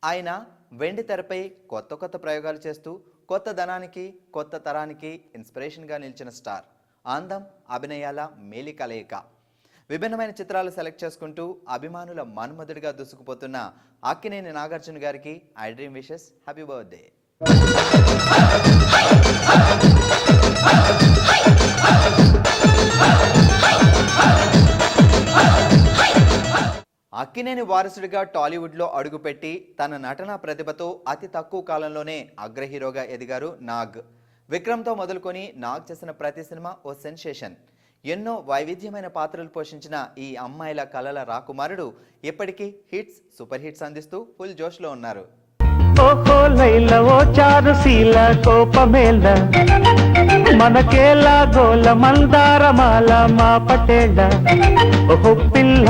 ఆయన వెండి తెరపై కొత్త కొత్త ప్రయోగాలు చేస్తూ కొత్త ధనానికి కొత్త తరానికి ఇన్స్పిరేషన్గా నిలిచిన స్టార్. అందం అభినయాల మేలి కలయిక. విభిన్నమైన చిత్రాలు సెలెక్ట్ చేసుకుంటూ అభిమానుల మన్మధుడిగా దూసుకుపోతున్న అక్కినేని నాగార్జున గారికి I dream wishes. Happy birthday. Akkineni వారసుడిగా టాలీవుడ్లో అడుగుపెట్టి తన నటనా ప్రతిభతో అతి తక్కువ కాలంలోనే అగ్ర హీరోగా ఎదిగారు నాగ్. విక్రమ్తో మొదలుకొని నాగ్ చేసిన ప్రతి సినిమా ఓ సెన్సేషన్. ఎన్నో వైవిధ్యమైన పాత్రలు పోషించిన ఈ అమ్మాయిల కలల రాకుమారుడు ఇప్పటికీ హిట్స్, సూపర్ హిట్స్ అందిస్తూ ఫుల్ జోష్లో ఉన్నారు. ఓహో లైల ఓ చారుశీల కోపమేల మనకేలా గోల మందారమాల మా పటేళ్ళ ఓహో పిల్ల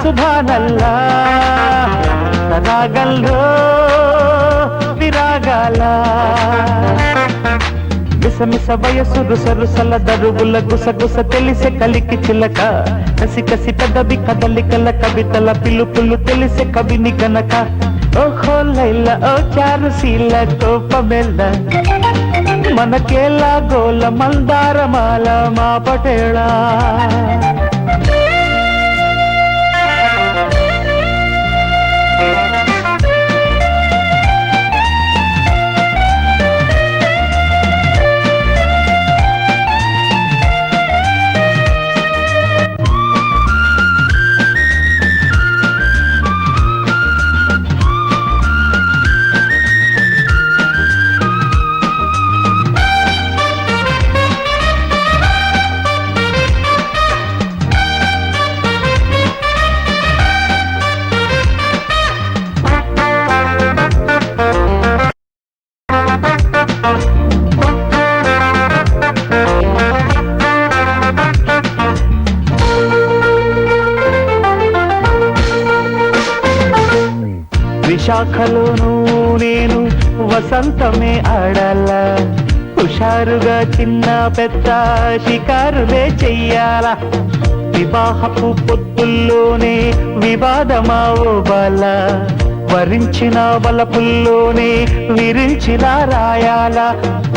సుభానల్లా రాగల్లో విరాగాల మిసమిస వయసు రుసరుసల దరువుల గుసగుస తెలిసే కలికి చిలక కసి కసి పెదవి కదలికల కవితల పిలుపులు తెలిసే కవిని గనక ఓహో లైల ఓ చారుశీల కోపమెల్ల మనకేలా గోల మందారమాల మా పటేళ. విశాఖలోనూ నేను వసంతమే ఆడాల హుషారుగా చిన్న పెద్ద షికారులే చెయ్యాల వివాహపు పొత్తుల్లోనే వివాదమా ఓ బాల వరించిన బలపుల్లోనే విరించిన రాయాల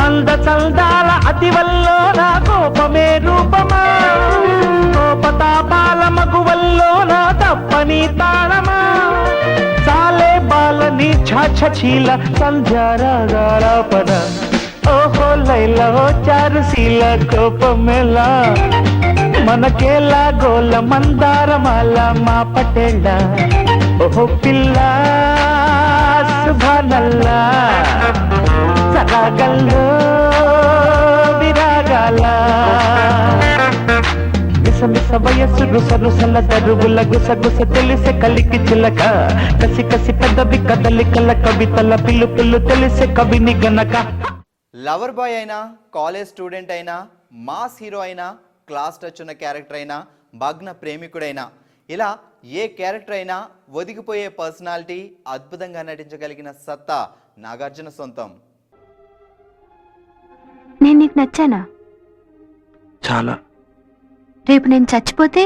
అంద చల్దాల అతివల్లో నా కోపమే రూపమా కోపతాపాల మగువల్లో నా తప్పని తాళమా సాలే బాలని ఛాఛీల సంధ్యారాగారాపన ఓహో లైల ఓ చారుశీల కోపమెలా మనకేలా గోల మందారమాల మా పటేళ్ళ ఓహో పిల్ల సుభానల్లా సరాగల్లో విరాగాల మిసమిస వయసు రుసరుసల దరువుల గుసగుస తెలిసే కలికి చిలక కసి కసి పెదవి కదలికల కవితల పిలుపులు తెలిసే కవిని గనక. లవర్ బాయ్ అయినా, కాలేజ్ స్టూడెంట్ అయినా, మాస్ హీరో అయినా, క్లాస్ టచ్ ఉన్న క్యారెక్టర్ అయినా, భగ్న ప్రేమికుడైనా, ఇలా ఏ క్యారెక్టర్ అయినా ఒదిగిపోయే పర్సనాలిటీ, అద్భుతంగా నటించగలిగిన సత్తా నాగార్జున సొంతం. నేను నీకు నచ్చానా? చాలా. రేపు నేను చచ్చిపోతే?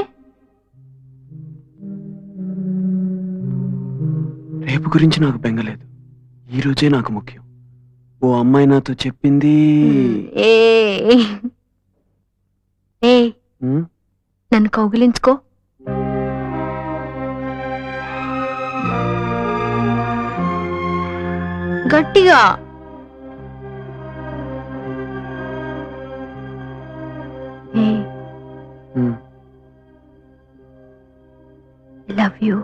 రేపు గురించి నాకు బెంగలేదు, ఈ రోజే నాకు ముఖ్యం. ఓ అమ్మాయి నాతో చెప్పింది. నన్ను కౌగిలించుకో. గట్టిగా. Love you.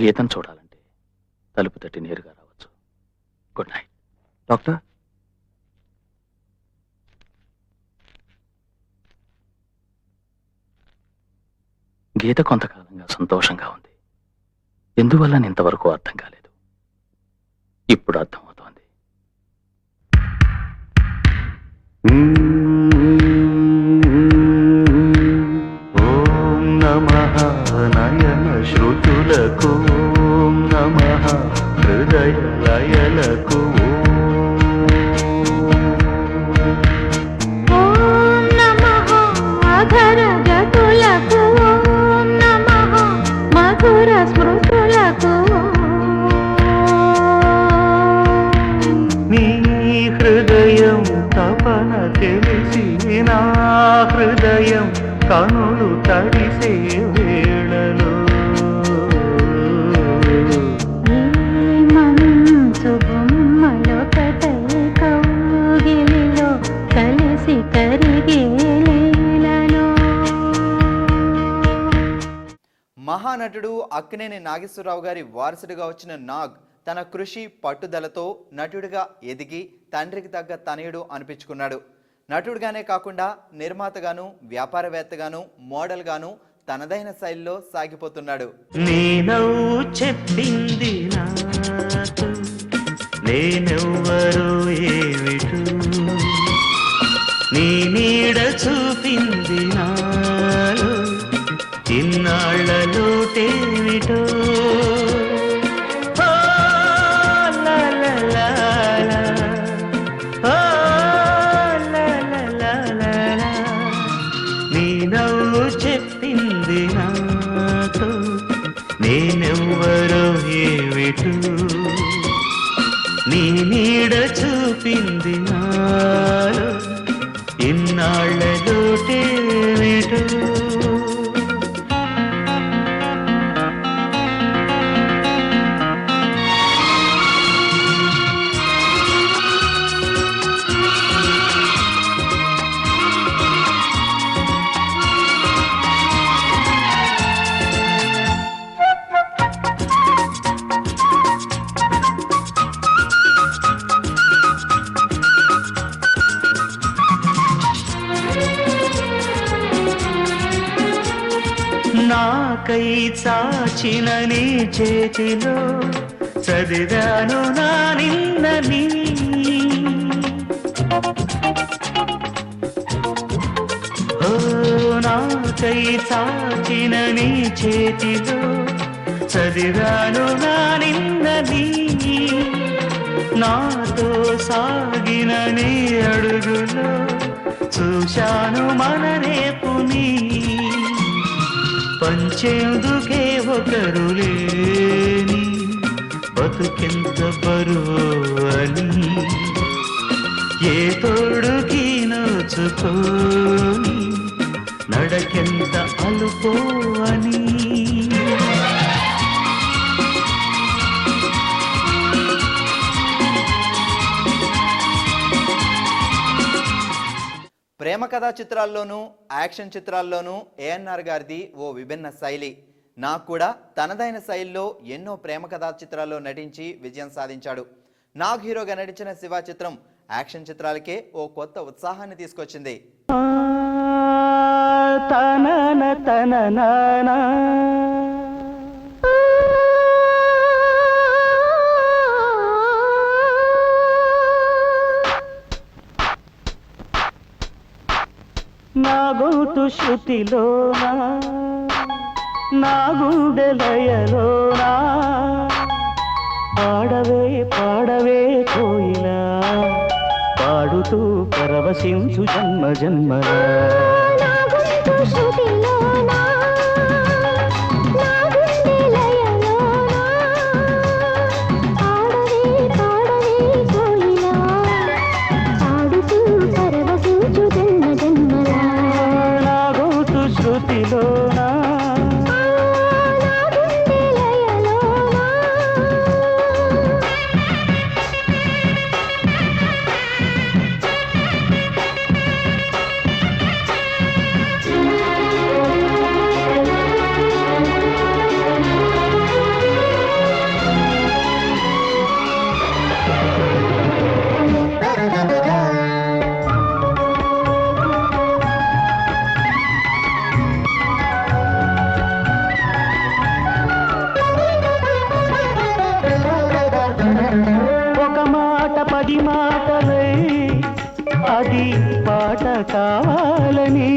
గీతను చూడాలంటే తలుపు తట్టి నేరుగా రావచ్చు. Good night. డాక్టర్, గీత కొంతకాలంగా సంతోషంగా ఉంది. ఎందువల్ల ఇంతవరకు అర్థం కాలేదు. ఇప్పుడు అర్థమవుతోంది. శృతులకు నమః హృదయ లయలకు ఓం నమః అధర గతులకు ఓం నమః మధుర స్మృతులకు నీ హృదయం తపన తెలిసి నా హృదయం కనులు తడిసే వేళలో ఈ మనసు బొమ్మలొకటై కౌగిలిలో కలిసి కరిగే లీలలో మహానటుడు అక్కినేని నాగేశ్వరరావు గారి వారసుడిగా వచ్చిన నాగ్ తన కృషి పట్టుదలతో నటుడిగా ఎదిగి తండ్రికి తగ్గ తనయుడు అనిపించుకున్నాడు. నటుడిగానే కాకుండా నిర్మాతగాను, వ్యాపారవేత్తగాను, మోడల్గాను తనదైన శైలిలో సాగిపోతున్నాడు. నీ నవ్వు చెప్పింది నాతో నేనెవ్వరో ఏమిటో, నీ నీడ చూపింది నాలో ఇన్నాళ్ళ లోటేమిటో. చెప్పింది నాతో నేనెవ్వరో ఏమిటో, నీ నీడ చూపింది నాలో ఇన్నాళ్ళ లోటేమిటో. నాకై చాచిన నీ చేతిలో చదివాను నా నిన్నని, ఓ నాకై చాచిన నీ చేతిలో చదివాను నా నిన్నని, నాతో సాగిన నీ అడుగులో చూశాను మన రేపుని, పంచేందుకే ఒకరు లేని బతుకెంత బరువు అని, ఏ తోడుకి నోచుకోని నడకెంత అలుపో అని. ప్రేమ కథా చిత్రాల్లోనూ, యాక్షన్ చిత్రాల్లోనూ ఏఎన్ఆర్ గారిది ఓ విభిన్న శైలి. నాకు కూడా తనదైన శైలిలో ఎన్నో ప్రేమ కథా చిత్రాల్లో నటించి విజయం సాధించాడు. నాగ్ హీరోగా నటించిన శివ చిత్రం యాక్షన్ చిత్రాలకే ఓ కొత్త ఉత్సాహాన్ని తీసుకొచ్చింది. నా గొంతు శృతిలోనా, నా గుండె లయలోనా, పాడవే పాడవే కోయిలా, పాడుతూ పరవశించు జన్మ జన్మలా. అది పాట కావాలని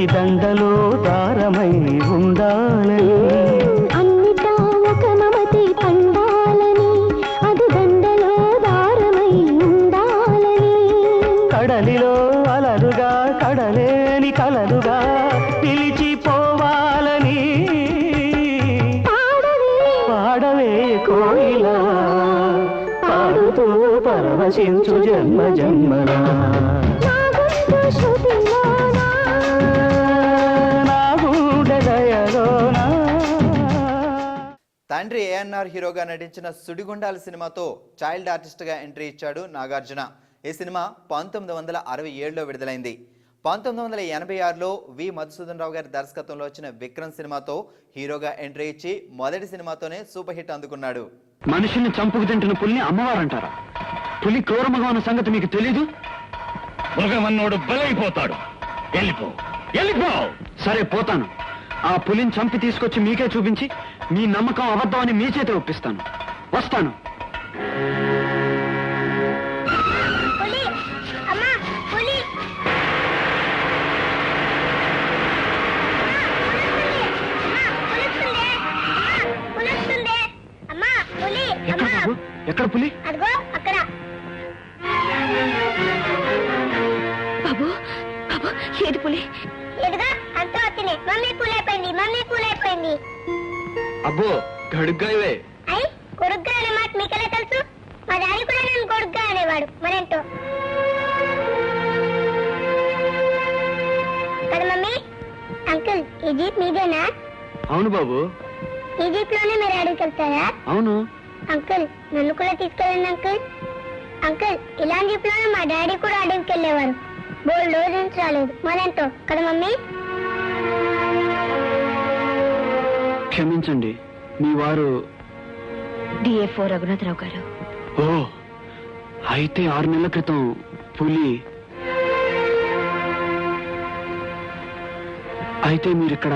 అది దండలో దారమై ఉండాలని అన్నిటా ఒక మమతే పండాలని అది దండలో దారమై ఉండాలని కడలిలో అలరుగా కడలేని కలలుగా నిలిచిపోవాలని పాడవే కోయిలా పాడుతూ పరవశించు జన్మ జన్మలా నా గుండె శృతిలోనా నా గుండె దయలోనా. తండ్రి ఏఎన్ఆర్ హీరోగా నటించిన సుడిగుండాల సినిమాతో చైల్డ్ ఆర్టిస్ట్గా ఎంట్రీ ఇచ్చాడు నాగార్జున. ఈ సినిమా 1967లో విడుదలైంది. 1986లో వి మధుసూదన్ రావు గారి దర్శకత్వంలో వచ్చిన విక్రమ్ సినిమాతో హీరోగా ఎంట్రీ ఇచ్చి మొదటి సినిమాతోనే సూపర్ హిట్ అందుకున్నాడు. మనిషిని చంపుకు తింటున్న పులిని అమ్మవారంటారా? పులి క్రూరముగా ఉన్న సంగతి మీకు తెలీదు? మగమన్నోడు బలైపోతాడు. వెళ్ళిపో. సరే పోతాను. ఆ పులిని చంపి తీసుకొచ్చి మీకే చూపించి మీ నమ్మకం అబద్ధం అని మీ చేతే ఒప్పిస్తాను. వస్తాను. పులి అమ్మా పులి అమ్మా పులి ఎక్కడ అమ్మా బాబు? ఎక్కడ పులి? అదిగో అక్కడ బాబు బాబు ఏది పులి ఎదుగా అంతా వచ్చినాయి. మమ్మీ పూల్ అయిపోయింది అబ్బో గడుగ్గా ఇవే. అయ్యి కొడుగ్గా అనే మాట మీకెలా తెలుసు? మా డాడీ కూడా నన్ను కొడుగ్గా అనేవాడు. మరేంటో కదా మమ్మీ. అంకుల్ ఈ జీప్ మీదేనా? అవును బాబు. ఈ జీప్ లోనే మీరు అడవికి వెళ్తారా? అవును. అంకుల్ నన్ను కూడా తీసుకెళ్ళండి అంకుల్. అంకుల్ ఇలాంటి జీప్ లోనే మా డాడీ కూడా అడవికి వెళ్ళేవారు. బోల్డ్ రోజు నుంచి రాలేదు. మరేంటో కదా మమ్మీ. క్షమించండి, మీ వారు DA4 రఘునాథరావు గారు. ఓ అయితే 6 నెలల క్రితం పులి. అయితే మీరిక్కడ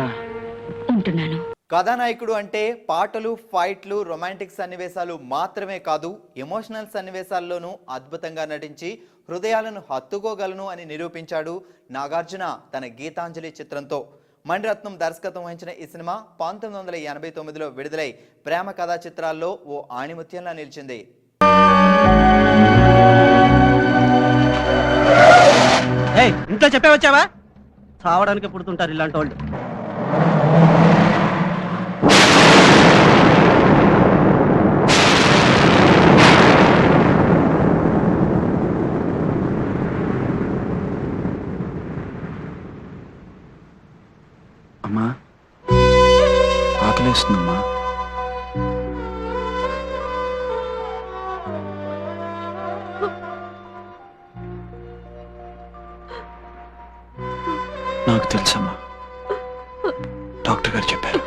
ఉంటున్నాను. కథానాయకుడు అంటే పాటలు, ఫైట్లు, రొమాంటిక్ సన్నివేశాలు మాత్రమే కాదు, ఎమోషనల్ సన్నివేశాల్లోనూ అద్భుతంగా నటించి హృదయాలను హత్తుకోగలను అని నిరూపించాడు నాగార్జున తన గీతాంజలి చిత్రంతో. మణిరత్నం దర్శకత్వం వహించిన ఈ సినిమా 1989లో విడుదలై ప్రేమ కథా చిత్రాల్లో ఓ ఆణిముత్యంలా నిలిచింది. ఇంట్లో చెప్పే వచ్చావా? చావడానికి పుడుతుంటారు ఇలాంటి వాళ్ళు. అమ్మా ఆకలేస్తుందమ్మా. నాకు తెలుసమ్మా, డాక్టర్ గారు చెప్పారు.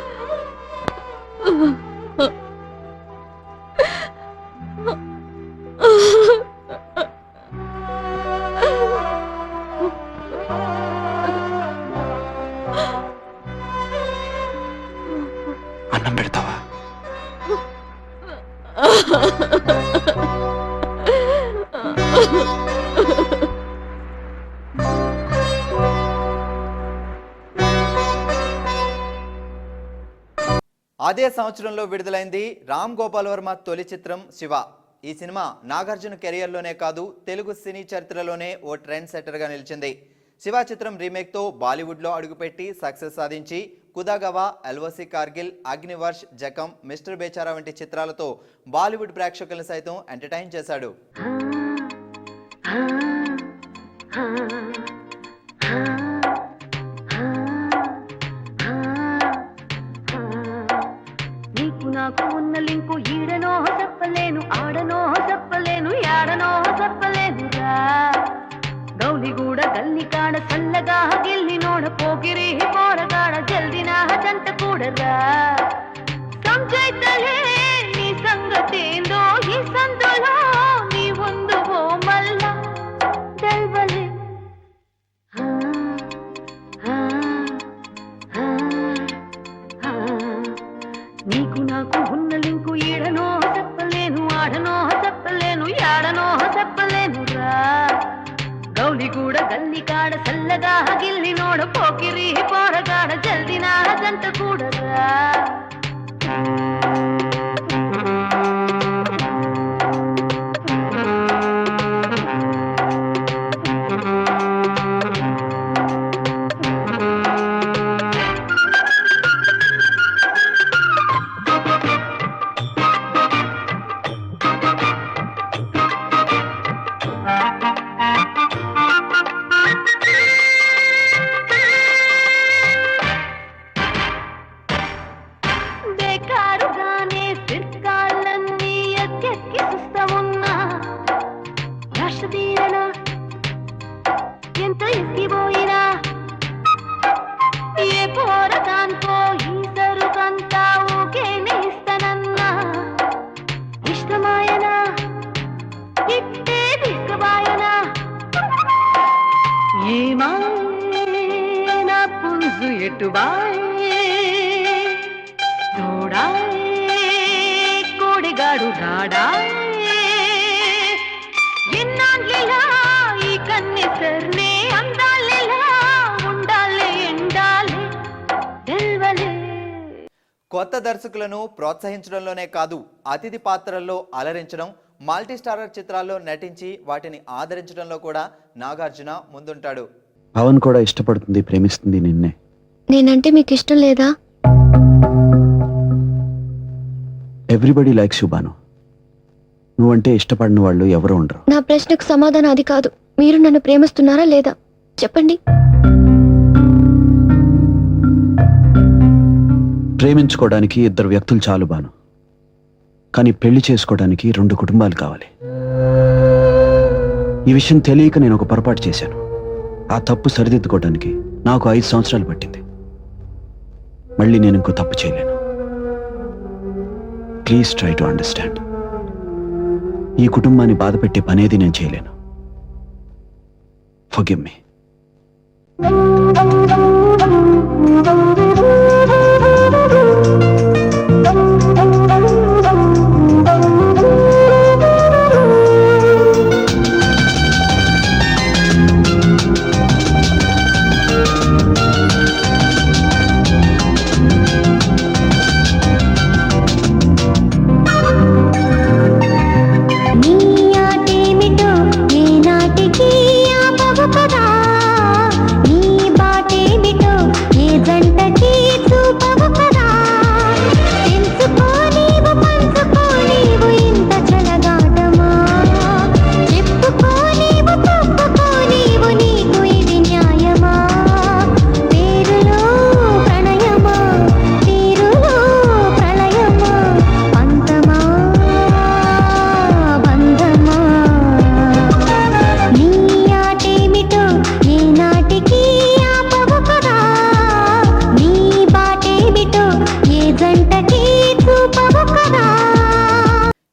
అన్నం పెడతావా? అదే సంవత్సరంలో విడుదలైంది రామ్ గోపాల్ వర్మ తొలి చిత్రం శివ. ఈ సినిమా నాగార్జున కెరియర్లోనే కాదు, తెలుగు సినీ చరిత్రలోనే ఓ ట్రెండ్ సెట్టర్గా నిలిచింది. శివ చిత్రం రీమేక్తో బాలీవుడ్లో అడుగుపెట్టి సక్సెస్ సాధించి కుదాగవా, ఎల్ఓసి కార్గిల్, అగ్నివర్ష్, జఖం, మిస్టర్ బేచారా వంటి చిత్రాలతో బాలీవుడ్ ప్రేక్షకులను సైతం ఎంటర్టైన్ చేశాడు. నీకు నాకు ఉన్న లింకు ఈడనో చెప్పలేను, ఆడనో చెప్పలేను, యాడనో చెప్పలేను రా. గౌలిగూడ గల్లి కాడ సల్లగా గిల్లి నోడ పోగిరి పోరగాడ జల్దిన జంట కూడరా. సంజైతలే నీ సంగతేందో ఈ సందులో నీ ఉందువో మల్ల తెల్వలే. నీకు నాకు ఉన్న లింకు ఈడనో చెప్పలేను, ఆడనో చెప్పలేను, యాడనో చెప్పలేను రా. గౌలిగూడ గల్లి కాడ సల్లగా గిల్లి నోడ పోకిరి పోరగాడ జల్ది నా జంట కూడరా బేకారుగానే సిర్కాలన్నీ ఎక్కెక్కి సుస్తమున్నా రాష్ట్ర తీరనా ఎంత ఎక్కిపోయినా ఏ పోరదాన్కో ఈ సరుకంతా ఊకేనే ఇస్తానన్నా ఇష్టమాయనా ఇట్టే తీసుకుబాయనా ఏమాయే నా పుంజు ఎటుబాయే తోడాయే కోడిగాడు రాడాయే ఎన్నాళ్ళెలా ఈ కన్నెసర్నే అందాలెలా ఉండాలే ఎండాలే తెల్వలే. కొత్త దర్శకులను ప్రోత్సహించడంలోనే కాదు అతిథి పాత్రల్లో అలరించడం, మల్టీ స్టారర్ చిత్రాల్లో నటించి వాటిని ఆదరించడంలో కూడా నాగార్జున ముందుంటాడు. పవన్ కూడా ఇష్టపడుతుంది, ప్రేమిస్తుంది నిన్నే. నేనంటే మీకు ఇష్టం లేదా? Everybody likes you Banu. నువ్వంటే ఇష్టపడిన వాళ్ళు ఎవరు ఉండరు. నా ప్రశ్నకు సమాధానం అది కాదు. మీరు నన్ను ప్రేమిస్తున్నారా లేదా చెప్పండి. ప్రేమించుకోవడానికి ఇద్దరు వ్యక్తులు చాలు బాను, కానీ పెళ్లి చేసుకోవడానికి 2 కుటుంబాలు కావాలి. ఈ విషయం తెలియక నేను ఒక పొరపాటు చేశాను. ఆ తప్పు సరిదిద్దుకోవడానికి నాకు 5 సంవత్సరాలు పట్టింది. మళ్ళీ నేను ఇంకో తప్పు చేయలేను. Please try to understand. ఈ కుటుంబాన్ని బాధపెట్టే పనేది నేను చేయలేను. Forgive me.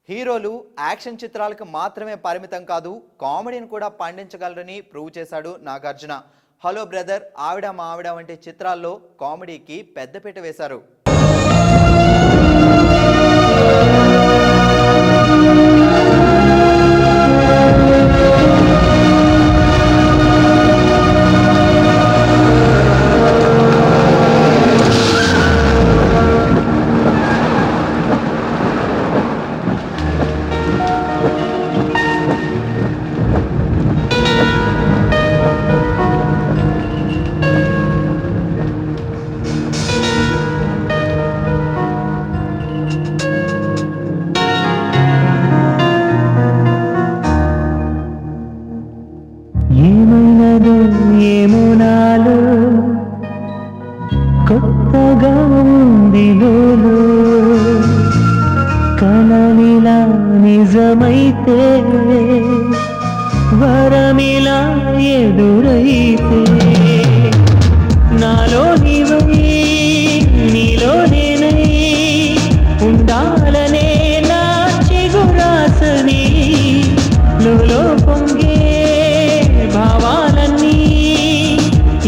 హీరోలు యాక్షన్ చిత్రాలకు మాత్రమే పరిమితం కాదు, కామెడీని కూడా పండించగలరని ప్రూవ్ చేశాడు నాగార్జున. హలో బ్రదర్, ఆవిడ మా ఆవిడ వంటి చిత్రాల్లో కామెడీకి పెద్దపీట వేశారు. ఏమునాలు కొత్తగా ఉంది లోలో, కలనిలా నిజమైతే వరమిలా ఎదురైతే నాలో నీవై నీలో నేనై ఉండాలనే నా చిగురాసని లోలో పొంగే భావాలన్నీ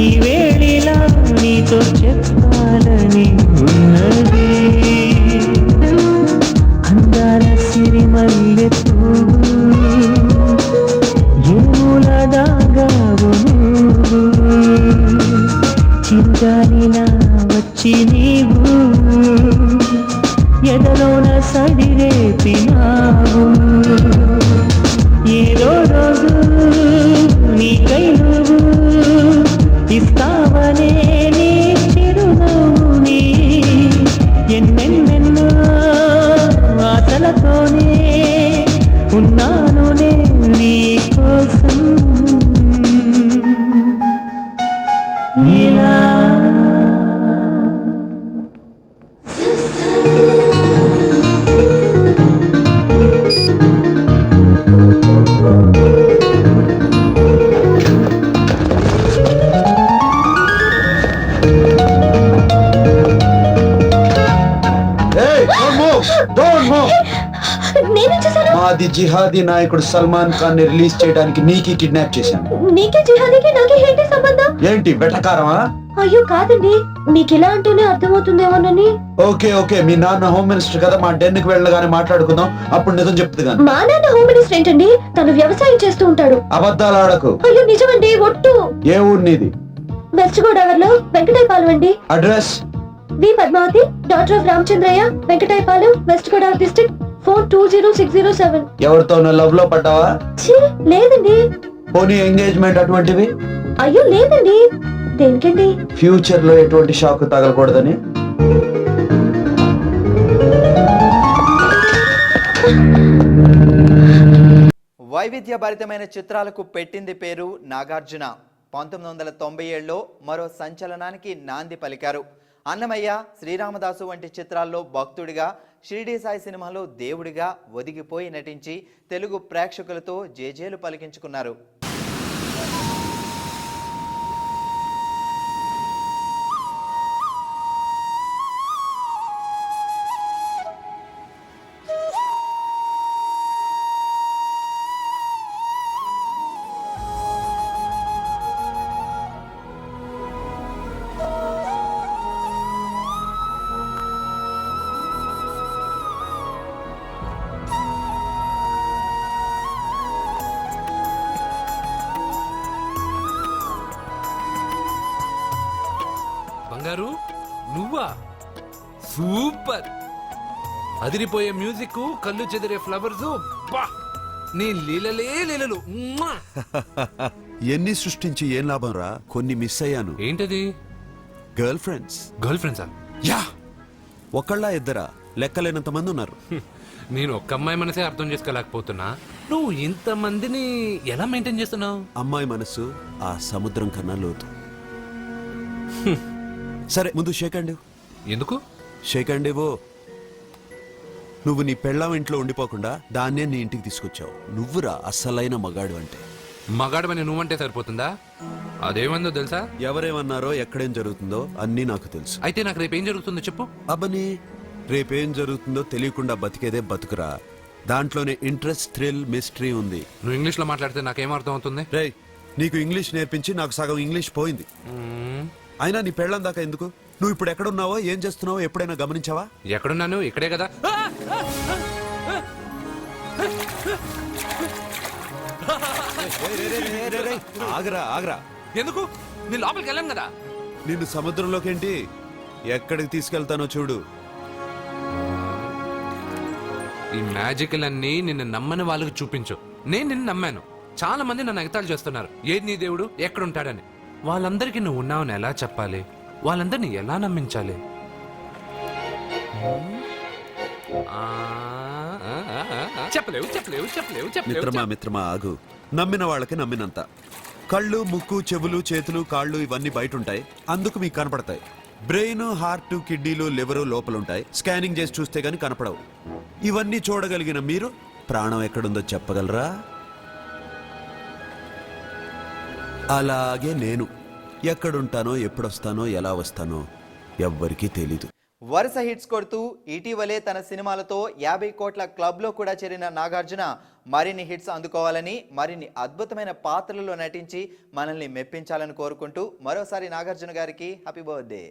ఈ వేళిలా నీతో చెప్పాలని ఉన్నది. అందాల సిరిమల్లె పువ్వు ఏముల దాగావు జిహాదీ నాయకుడు సల్మాన్ ఖాన్ ని రిలీజ్ చేయడానికి నీకి కిడ్నాప్ చేశాను. నీకే జిహాదీకి నాకే ఏంటి సంబంధం? ఏంటి వెటకారమా? అయ్యో కాదండి, మీకు ఇలా అంటూనే అర్థమవుతుందేమోనని. ఓకే ఓకే, మీ నాన్న హోమ్ మినిస్టర్ కదా, మా డెన్ కి వెళ్ళగానే మాట్లాడుకుందాం, అప్పుడు నిజం చెప్తుంది కానీ. మా నాన్న హోమ్ మినిస్టర్ ఏంటండి? తను వ్యవసాయం చేస్తూ ఉంటాడు. అబద్ధాలు ఆడకు. అయ్యో నిజమండి, ఒట్టు. ఏ ఊరు నీది? వెస్ట్ గోదావరిలో వెంకటాయపాలెం అండి. Address? V Padmavati, doctor of Ramachandraiah, Venkatayapalem, west Godavari district, 420607. ఎవరితో లవ్ లో పడ్డావా? లేదండి. పోనీ ఎంగేజ్మెంట్ అటువంటివి? అయ్యో లేదండి. దేనికండి? ఫ్యూచర్ లో ఎటువంటి షాక్ తగలకూడదని. వైవిధ్యభరితమైన చిత్రాలకు పెట్టింది పేరు నాగార్జున. 1997లో మరో సంచలనానికి నాంది పలికారు. అన్నమయ్య, శ్రీరామదాసు వంటి చిత్రాల్లో భక్తుడిగా, షిరిడి సాయి సినిమాలో దేవుడిగా ఒదిగిపోయి నటించి తెలుగు ప్రేక్షకులతో జేజేలు పలికించుకున్నారు. బంగారు నువ్వా? సూపర్! అదిరిపోయే మ్యూజిక్, కళ్ళు చెదిరే ఫ్లవర్స్, నీ లీలలే లీలలు. ఎన్ని సృష్టించి ఏం లాభం రా, కొన్ని మిస్ అయ్యాను. ఏంటది? Girl friends. గర్ల్ ఫ్రెండ్సా? యా, ఒకళ్ళ ఇద్దరా, లెక్కలేనంత మంది ఉన్నారు. నేను ఒక్క అమ్మాయి మనసే అర్థం చేసుకోలేకపోతున్నా, నువ్వు ఇంతమందిని ఎలా మెయింటైన్ చేస్తున్నావు? అమ్మాయి మనసు ఆ సముద్రం కన్నా లోతు. సరే ముందు షేక్ హ్యాండ్. ఎందుకు షేక్ హ్యాండ్ ఇవ్వు. నువ్వు నీ పెళ్ళాం ఇంట్లో ఉండిపోకుండా దాన్నే నీ ఇంటికి తీసుకొచ్చావు. నువ్వురా అస్సలైన మగాడు అంటే. మగాడమని నువ్వంటే సరిపోతుందా? అదేమందో తెలుసా? ఎవరేమన్నారో ఎక్కడేం జరుగుతుందో అన్నీ నాకు తెలుసు. అయితే నాకు రేపు ఏం జరుగుతుందో చెప్పు. అబ్బని, రేపేం జరుగుతుందో తెలియకుండా బతికేదే బతుకురా. దాంట్లోనే ఇంట్రెస్ట్, థ్రిల్, మిస్టరీ ఉంది. నువ్వు ఇంగ్లీష్ లో మాట్లాడితే నాకేం అర్థం అవుతుంది? రేయ్, నీకు ఇంగ్లీష్ నేర్పించి నాకు సగం ఇంగ్లీష్ పోయింది. అయినా నీ పెళ్ళం దాకా ఎందుకు? నువ్వు ఇప్పుడు ఎక్కడున్నావో, ఏం చేస్తున్నావో ఎప్పుడైనా గమనించావా? ఎక్కడున్నాను? ఇక్కడే కదా. ఆగరా ఆగరా. ఎందుకు? నీ లోపలికి వెళ్ళాను కదా. నిన్ను సముద్రంలోకేంటి, ఎక్కడికి తీసుకెళ్తానో చూడు. ఈ మ్యాజిక్లన్నీ నిన్ను నమ్మని వాళ్ళకి చూపించు. నేను నిన్ను నమ్మాను. చాలా మంది నన్ను ఎగతాళి చేస్తున్నారు, ఏది నీ దేవుడు, ఎక్కడుంటాడని. వాళ్ళందరికీ నువ్వు ఉన్నావని ఎలా చెప్పాలి? వాళ్ళందరినీ ఎలా నమ్మించాలి? చెప్పలేవు చెప్పలేవు చెప్పలేవు మిత్రమా చెప్పలేవు. మిత్రమా ఆగు. నమ్మిన వాళ్ళకి నమ్మినంత. కళ్ళు, ముక్కు, చెవులు, చేతులు, కాళ్ళు ఇవన్నీ బయట ఉంటాయి, అందుకు మీకు కనపడతాయి. బ్రెయిన్, హార్ట్, కిడ్నీలు, లివరు లోపలుంటాయి, స్కానింగ్ చేసి చూస్తే గానీ కనపడవు. ఇవన్నీ చూడగలిగిన మీరు ప్రాణం ఎక్కడుందో చెప్పగలరా? అలాగే నేను ఎక్కడుంటానో, ఎప్పుడొస్తానో, ఎలా వస్తానో ఎవ్వరికీ తెలీదు. వరుస హిట్స్ కొడుతూ ఇటీవలే తన సినిమాలతో 50 కోట్ల క్లబ్లో కూడా చేరిన నాగార్జున మరిన్ని హిట్స్ అందుకోవాలని, మరిన్ని అద్భుతమైన పాత్రలలో నటించి మనల్ని మెప్పించాలని కోరుకుంటూ మరోసారి నాగార్జున గారికి హ్యాపీ బర్త్డే.